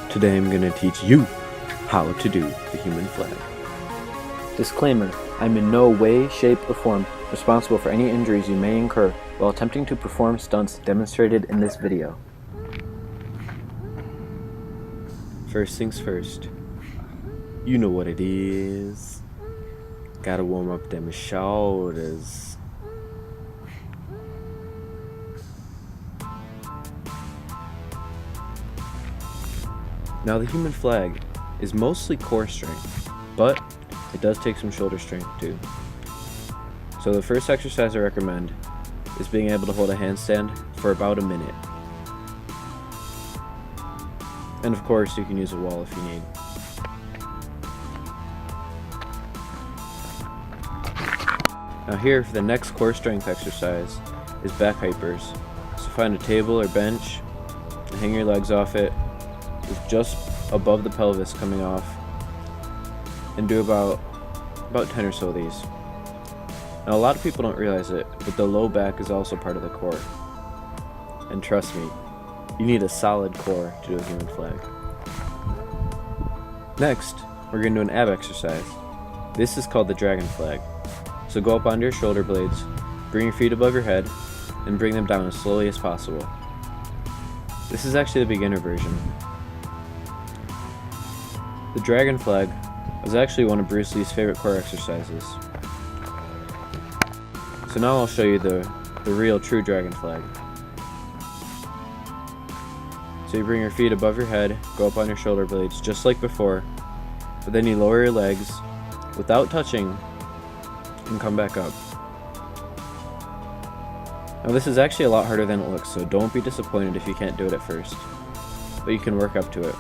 Today I'm going to teach you how to do the human flag. Disclaimer, I'm in no way, shape, or form responsible for any injuries you may incur while attempting to perform stunts demonstrated in this video. First things first, you know what it is. Gotta warm up them shoulders. Now the human flag is mostly core strength, but it does take some shoulder strength too. So the first exercise I recommend is being able to hold a handstand for about a minute. And of course you can use a wall if you need. Now here for the next core strength exercise is back hypers. So find a table or bench and hang your legs off it with just above the pelvis coming off, and do about 10 or so of these. Now a lot of people don't realize it, but the low back is also part of the core. And trust me, you need a solid core to do a human flag. Next, we're going to do an ab exercise. This is called the dragon flag. So go up onto your shoulder blades, bring your feet above your head, and bring them down as slowly as possible. This is actually the beginner version. The dragon flag was actually one of Bruce Lee's favorite core exercises. So now I'll show you the real true dragon flag. So you bring your feet above your head, go up on your shoulder blades just like before, but then you lower your legs without touching and come back up. Now this is actually a lot harder than it looks, so don't be disappointed if you can't do it at first, but you can work up to it.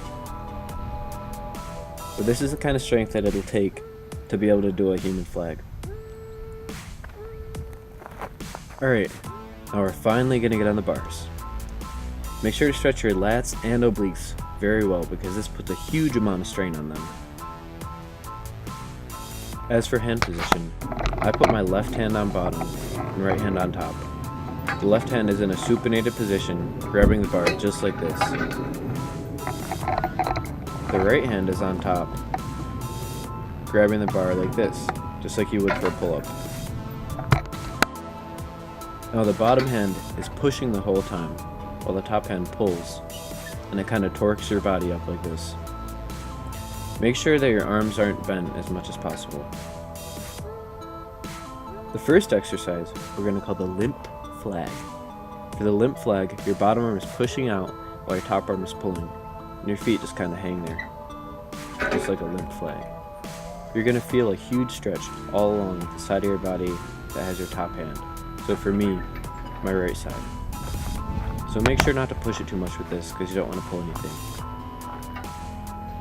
But this is the kind of strength that it'll take to be able to do a human flag. Alright, now we're finally going to get on the bars. Make sure to stretch your lats and obliques very well because this puts a huge amount of strain on them. As for hand position, I put my left hand on bottom and right hand on top. The left hand is in a supinated position, grabbing the bar just like this. The right hand is on top, grabbing the bar like this, just like you would for a pull-up. Now the bottom hand is pushing the whole time, while the top hand pulls, and it kind of torques your body up like this. Make sure that your arms aren't bent as much as possible. The first exercise we're going to call the limp flag. For the limp flag, your bottom arm is pushing out while your top arm is pulling, and your feet just kind of hang there, just like a limp flag. You're going to feel a huge stretch all along the side of your body that has your top hand. So for me, my right side. So make sure not to push it too much with this because you don't want to pull anything.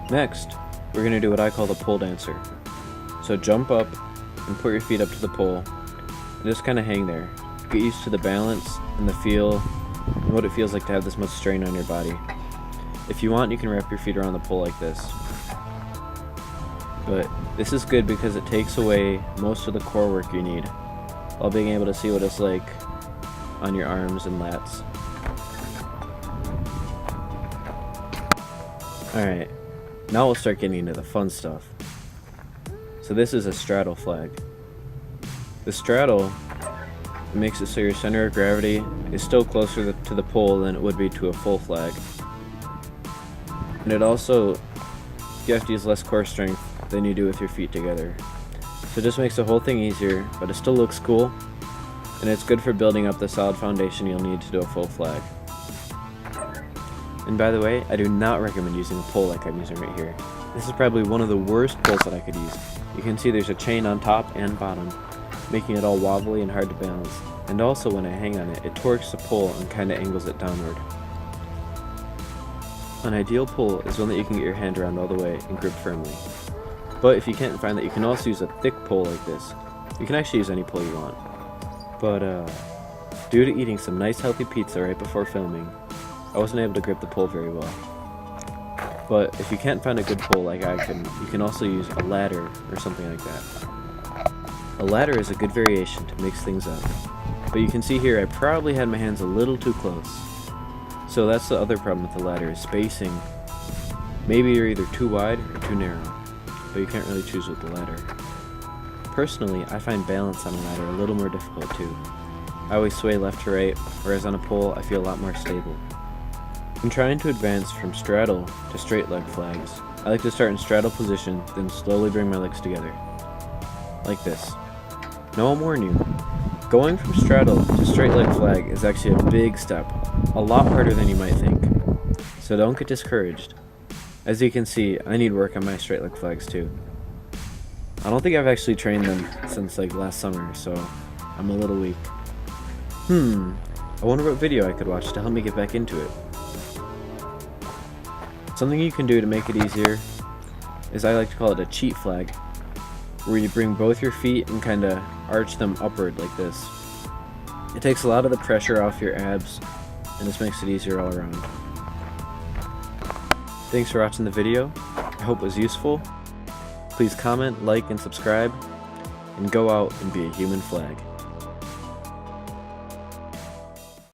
Next, we're going to do what I call the pole dancer. So jump up and put your feet up to the pole and just kind of hang there. Get used to the balance and the feel and what it feels like to have this much strain on your body. If you want, you can wrap your feet around the pole like this. But this is good because it takes away most of the core work you need, while being able to see what it's like on your arms and lats. Alright, now we'll start getting into the fun stuff. So this is a straddle flag. The straddle makes it so your center of gravity is still closer to the pole than it would be to a full flag. And it also, you have to use less core strength than you do with your feet together. So it just makes the whole thing easier, but it still looks cool, and it's good for building up the solid foundation you'll need to do a full flag. And by the way, I do not recommend using a pole like I'm using right here. This is probably one of the worst poles that I could use. You can see there's a chain on top and bottom, making it all wobbly and hard to balance. And also when I hang on it, it torques the pole and kind of angles it downward. An ideal pole is one that you can get your hand around all the way and grip firmly. But if you can't find that, you can also use a thick pole like this. You can actually use any pole you want. But due to eating some nice healthy pizza right before filming, I wasn't able to grip the pole very well. But if you can't find a good pole like I can, you can also use a ladder or something like that. A ladder is a good variation to mix things up. But you can see here I probably had my hands a little too close. So that's the other problem with the ladder, is spacing. Maybe you're either too wide or too narrow, but you can't really choose with the latter. Personally, I find balance on a ladder a little more difficult too. I always sway left to right, whereas on a pole I feel a lot more stable. When trying to advance from straddle to straight leg flags, I like to start in straddle position, then slowly bring my legs together. Like this. Now I'll warn you, going from straddle to straight leg flag is actually a big step, a lot harder than you might think. So don't get discouraged. As you can see, I need work on my straight leg flags too. I don't think I've actually trained them since like last summer, so I'm a little weak. I wonder what video I could watch to help me get back into it. Something you can do to make it easier is I like to call it a cheat flag, where you bring both your feet and kind of arch them upward like this. It takes a lot of the pressure off your abs, and this makes it easier all around. Thanks for watching the video. I hope it was useful. Please comment, like, and subscribe, and go out and be a human flag.